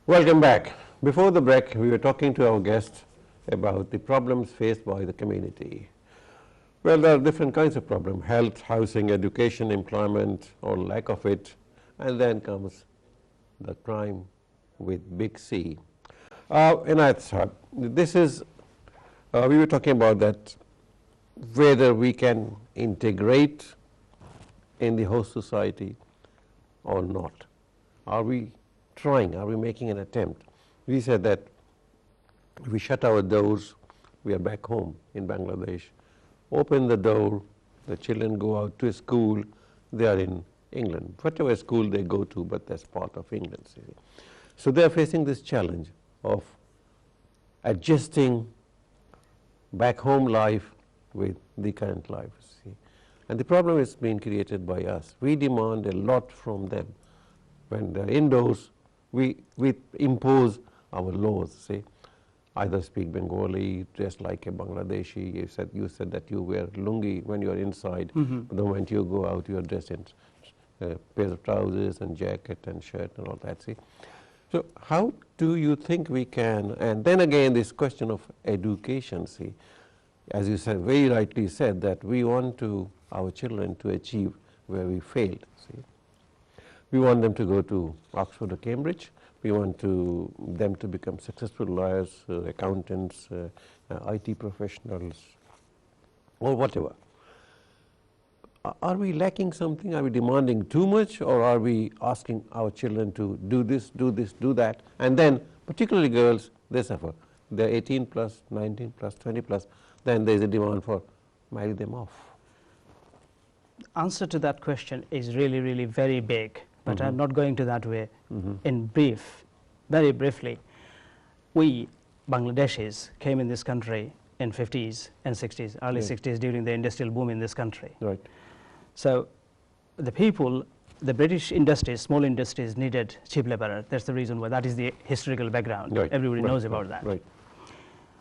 Welcome back. Before the break, we were talking to our guest about the problems faced by the community. Well, there are different kinds of problems: health, housing, education, employment, or lack of it, and then comes the crime with big C. Enayet, this is, we were talking about that, whether we can integrate in the host society or not. Are we trying? Are we making an attempt? We said that if we shut our doors, we are back home in Bangladesh. Open the door, the children go out to school, they are in England. Whatever school they go to, but that's part of England. See. So they are facing this challenge of adjusting back home life with the current life. See. And the problem is being created by us. We demand a lot from them. When they're indoors, we impose our laws. See. Either speak Bengali, dress like a Bangladeshi. You said that you wear lungi when you are inside. But the moment you go out, you are dressed in pairs of trousers and jacket and shirt and all that. See, so how do you think we can? And then again, this question of education. See, as you said, very rightly said, that we want our children to achieve where we failed. See, we want them to go to Oxford or Cambridge. We want them to become successful lawyers, accountants, IT professionals, or whatever. Are we lacking something? Are we demanding too much, or are we asking our children to do this, do that? And then, particularly girls, they suffer. They're 18 plus, 19 plus, 20 plus. Then there's a demand for marry them off. The answer to that question is really, really very big. But I'm not going to that way. In brief, very briefly, we Bangladeshis came in this country in 50s and 60s, early 60s, during the industrial boom in this country. Right. So the people, the British industries, small industries, needed cheap labor. That's the reason why. That is the historical background. Right. Everybody knows about that. Right.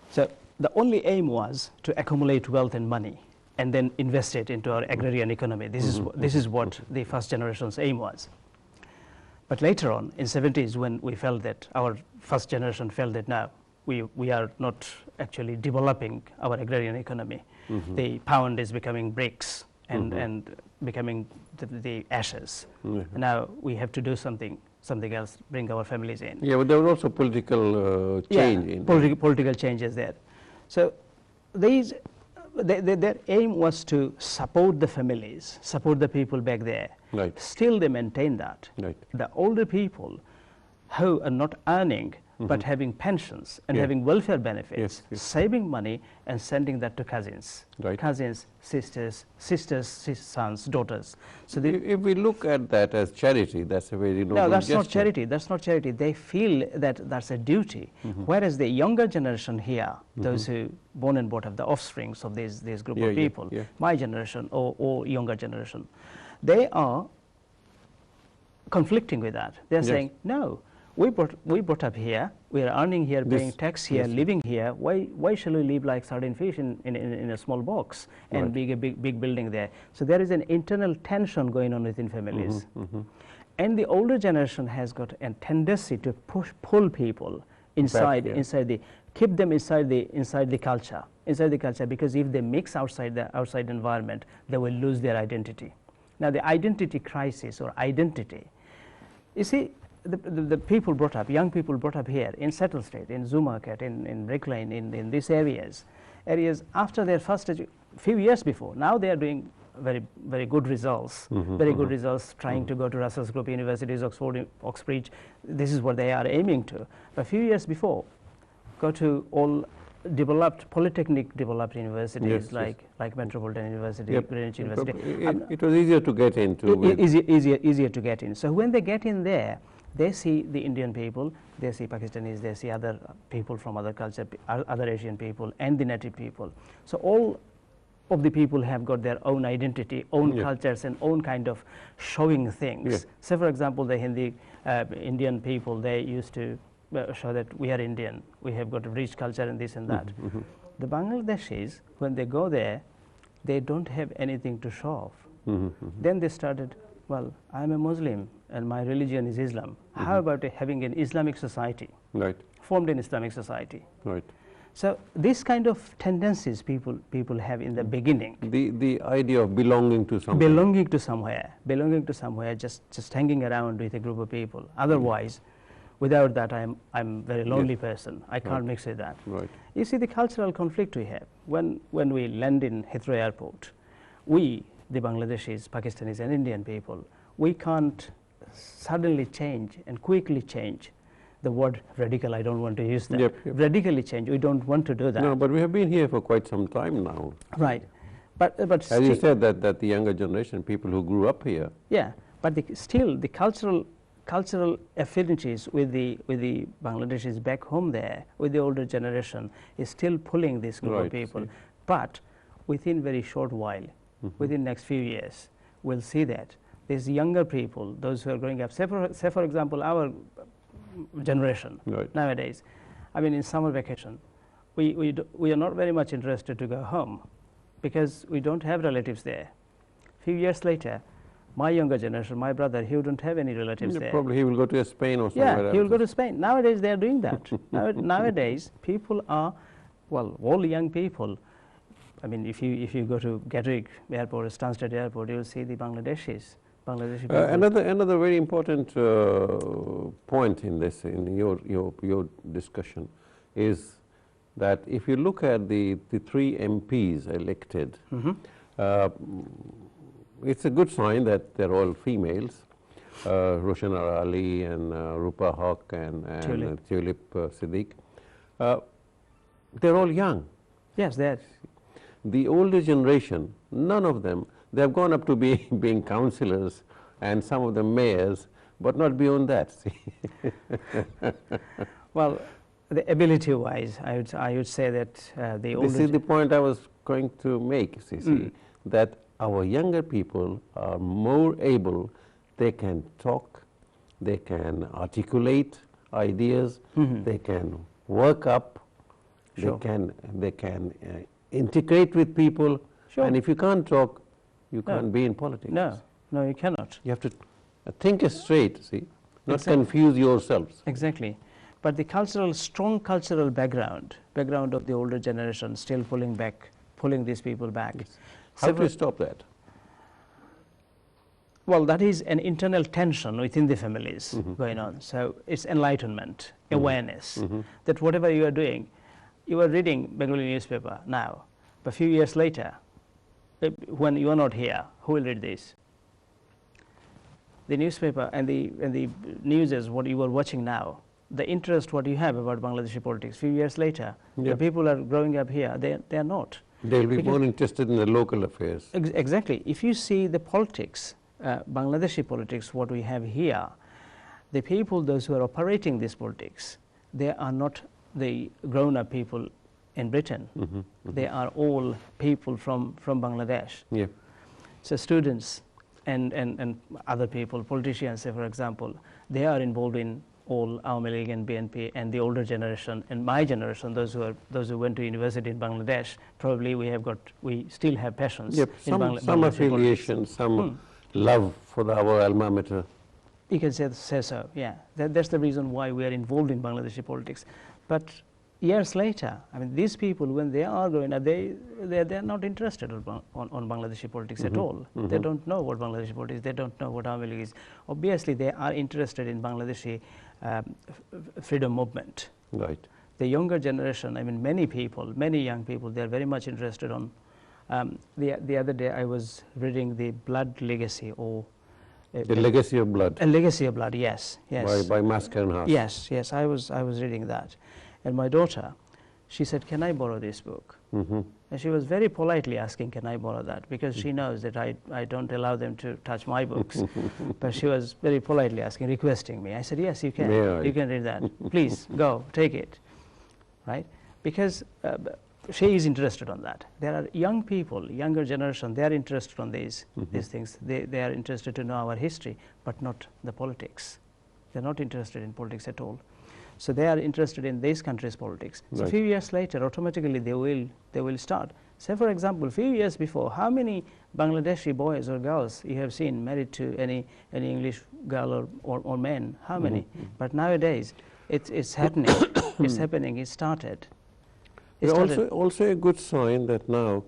So the only aim was to accumulate wealth and money and then invest it into our agrarian economy. This is what the first generation's aim was. But later on, in 70s, when we felt that, our first generation felt that now we are not actually developing our agrarian economy. The pound is becoming bricks and becoming the ashes. Now we have to do something else, bring our families in. Yeah, but there was also political change. Political changes there. So their aim was to support the families, support the people back there. Right. Still they maintain that. Right. The older people who are not earning but having pensions and having welfare benefits, saving money and sending that to cousins, cousins, sisters, sons, daughters. So if we look at that as charity, that's a very noble that's gesture. not charity. That's not charity. They feel that that's a duty. Whereas the younger generation here, those who born and brought up, the offsprings of this group of people, my generation or younger generation, they are conflicting with that. They're saying, no, we brought up here, we are earning here, paying tax here, living here. Why shall we live like sardine fish in a small box and big building there? So there is an internal tension going on within families. And the older generation has got a tendency to pull people inside, keep them inside the culture, because if they mix outside the outside environment, they will lose their identity. Now the identity crisis or identity, you see, the people brought up, young people brought up here in Settle State, in Zoo Market, in Brick Lane, in these areas after their first few years before, now they are doing very good results, trying to go to Russell's Group universities, Oxford, Oxbridge. This is what they are aiming to. But a few years before, go to all developed, polytechnic developed universities like Metropolitan University, Greenwich University. It was easier to get into. Easier to get in. So when they get in there, they see the Indian people, they see Pakistanis, they see other people from other culture, other Asian people, and the native people. So all of the people have got their own identity, own cultures, and own kind of showing things. So, for example, the Indian people, they used to show that we are Indian, we have got a rich culture and this and that. The Bangladeshis, when they go there, they don't have anything to show off. Then they started, well, I'm a Muslim, and my religion is Islam. How about having an Islamic society? Right. Formed an Islamic society. Right. So this kind of tendencies people have in the beginning. The idea of belonging to something. Belonging to somewhere, just hanging around with a group of people. Otherwise, without that, I'm very lonely person. I can't mix with that. Right. You see the cultural conflict we have. When we land in Heathrow Airport, we, the Bangladeshis, Pakistanis and Indian people, we can't suddenly change and quickly change. The word radical, I don't want to use that. Yep. Radically change, we don't want to do that. No, but we have been here for quite some time now. Right. But as you said, that the younger generation, people who grew up here. Yeah, but still the cultural affinities with the Bangladeshis back home there, with the older generation, is still pulling this group of people. But within very short while, within next few years, we'll see that these younger people, those who are growing up, say for example, our generation nowadays, I mean in summer vacation, we are not very much interested to go home because we don't have relatives there. Few years later, my younger generation, my brother, he wouldn't have any relatives there. Probably he will go to Spain or somewhere else. Yeah, he will go to Spain. Nowadays they are doing that. Nowadays people are, well, all young people. I mean, if you go to Gatwick Airport or Stansted Airport, you will see the Bangladeshi people. Another very important point in this, in your discussion, is that if you look at the 3 MPs elected, it's a good sign that they're all females, Roshan Ali and Rupa Haq and Tulip Siddiq. They're all young. Yes, they are. The older generation, none of them, they have gone up to being councillors and some of them mayors, but not beyond that. Well, the ability-wise, I would say that the older... This is the point I was going to make, that our younger people are more able, they can talk, they can articulate ideas, they can work up, they can integrate with people, and if you can't talk, you can't be in politics. No, you cannot. You have to think straight, not confuse yourselves. Exactly. But the strong cultural background of the older generation still pulling these people back. Yes. How do you stop that? Well, that is an internal tension within the families going on. So it's enlightenment, awareness, that whatever you are doing, you are reading Bengali newspaper now, but a few years later, when you are not here, who will read this? The newspaper and the news is what you are watching now. The interest what you have about Bangladeshi politics, few years later, the people are growing up here, they are not. They'll be more interested in the local affairs. Exactly. If you see the politics, Bangladeshi politics, what we have here, the people, those who are operating this politics, they are not the grown-up people in Britain. They are all people from Bangladesh. Yeah. So students and other people, politicians, say for example, they are involved in all Awami League and BNP, and the older generation and my generation, those who went to university in Bangladesh, probably we still have passions. Yep. Some affiliation, some love for our alma mater. You can say so, yeah. That's the reason why we are involved in Bangladeshi politics. But years later, I mean, these people, when they are growing up, they're not interested on Bangladeshi politics at all. They don't know what Bangladeshi politics is. They don't know what Awami League is. Obviously, they are interested in Bangladeshi freedom movement. Right. The younger generation, I mean, many young people, they are very much interested on. The other day, I was reading the Blood Legacy, or the Legacy of Blood. A Legacy of Blood, yes. By Masker and Haas. Yes. I was reading that, and my daughter, she said, "Can I borrow this book?" And she was very politely asking, "Can I borrow that?" Because she knows that I don't allow them to touch my books. But she was very politely asking, requesting me. I said, "Yes, you can. You can read that. Please go, take it." Right? Because she is interested on that. There are young people, younger generation, they are interested on these things. They are interested to know our history, but not the politics. They're not interested in politics at all. So they are interested in this country's politics. So a few years later, automatically they will start. Say for example, a few years before, how many Bangladeshi boys or girls you have seen married to any English girl or man? How many? But nowadays, it's happening. It's happening. It started. It's also a good sign that now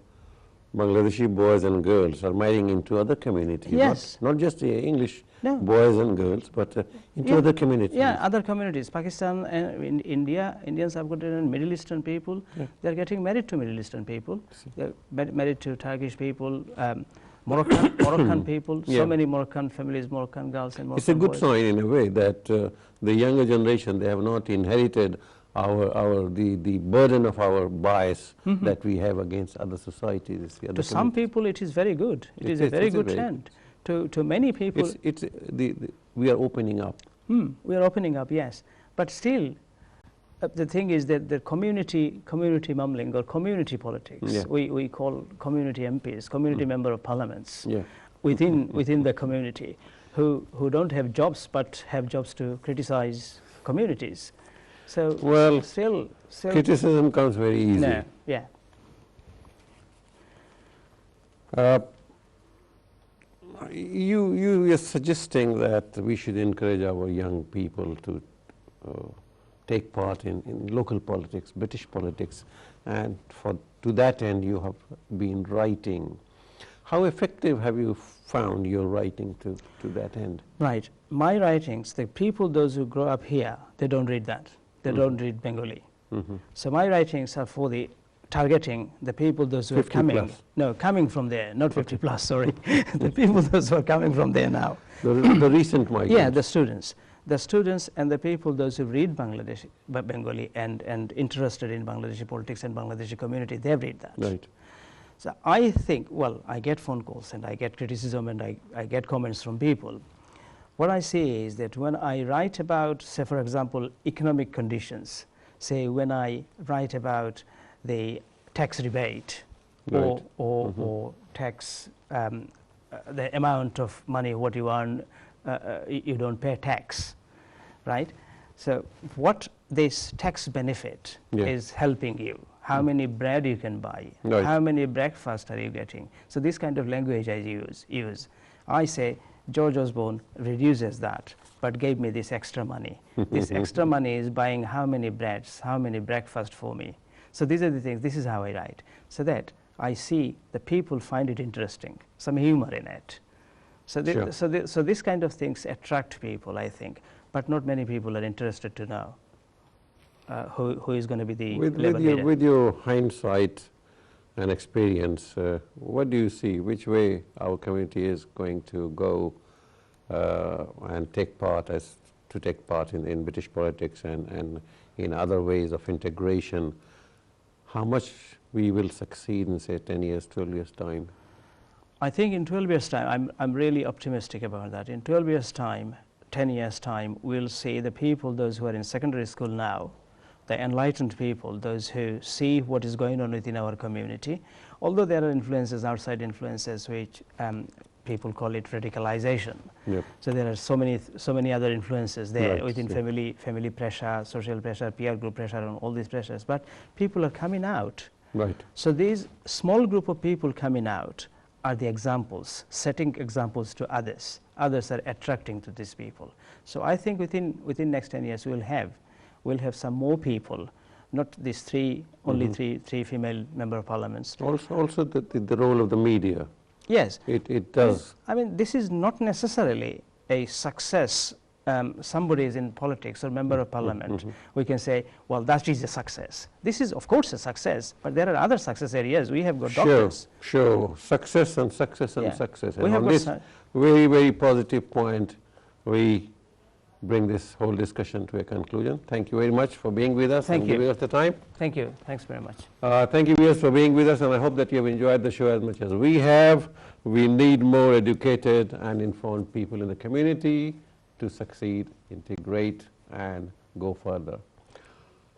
Bangladeshi boys and girls are marrying into other communities. Yes. Not just the English boys and girls, but into other communities. Yeah, other communities. Pakistan and in India, Indian subcontinent, Middle Eastern people, they're getting married to Middle Eastern people. They're married to Turkish people, Moroccan people. So many Moroccan families, Moroccan girls and Moroccan It's a good boys. sign in a way that the younger generation, they have not inherited the burden of our bias that we have against other societies. To some people, it is very good. It is a very good trend. To many people, we are opening up. We are opening up, yes. But still, the thing is that the community mumbling or community politics, we call community MPs, community member of parliaments, within the community, who don't have jobs but have jobs to criticize communities. So well, still criticism comes very easy. No, yeah. You are suggesting that we should encourage our young people to take part in local politics, British politics, and to that end you have been writing. How effective have you found your writing to that end? Right. My writings, the people, those who grow up here, they don't read that. They don't read Bengali. So my writings are for the targeting the people, those who are coming. No, coming from there, not 50 plus, sorry. The people, those who are coming from there now. The recent migrants. Yeah, the students. The students and the people, those who read Bengali and interested in Bangladeshi politics and Bangladeshi community, they read that. Right. So I think, well, I get phone calls and I get criticism and I get comments from people. What I say is that when I write about, say for example, economic conditions, say when I write about the tax rebate or tax, the amount of money what you earn, you don't pay tax, right? So what this tax benefit is helping you, how many bread you can buy, how many breakfast are you getting. So this kind of language I use. I say George Osborne reduces that, but gave me this extra money. This extra money is buying how many breads, how many breakfast for me. So these are the things, this is how I write. So that I see the people find it interesting, some humor in it. So, so this kind of things attract people, I think, but not many people are interested to know who is going to be the leader. With your hindsight and experience, what do you see? Which way our community is going to go and take part in British politics and in other ways of integration? How much we will succeed in, say, 10 years, 12 years' time? I think in 12 years' time, I'm really optimistic about that. In 12 years' time, 10 years' time, we'll see the people, those who are in secondary school now, the enlightened people, those who see what is going on within our community, although there are influences, outside influences, which people call it radicalization. So there are so many other influences there within family pressure, social pressure, peer group pressure, and all these pressures. But people are coming out. So these small group of people coming out are the examples, setting examples to others. Others are attracting to these people. So I think within next 10 years we'll have some more people, not these only three female member of parliaments. Also the role of the media. Yes. It does. I mean, this is not necessarily a success. Somebody is in politics or member of parliament, we can say, well, that is a success. This is, of course, a success, but there are other success areas. We have got doctors. Sure. Success and success and success. And on this very, very positive point, we bring this whole discussion to a conclusion. Thank you very much for being with us and giving us the time. Thank you. Thanks very much. Thank you, viewers, for being with us, and I hope that you have enjoyed the show as much as we have. We need more educated and informed people in the community to succeed, integrate, and go further.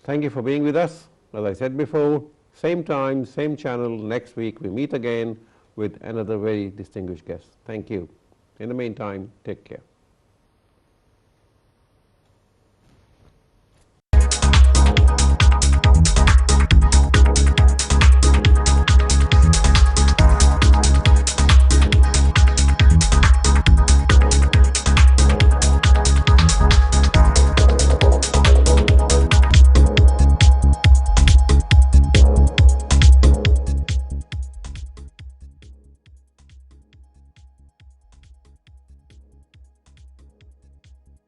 Thank you for being with us. As I said before, same time, same channel, next week we meet again with another very distinguished guest. Thank you. In the meantime, take care.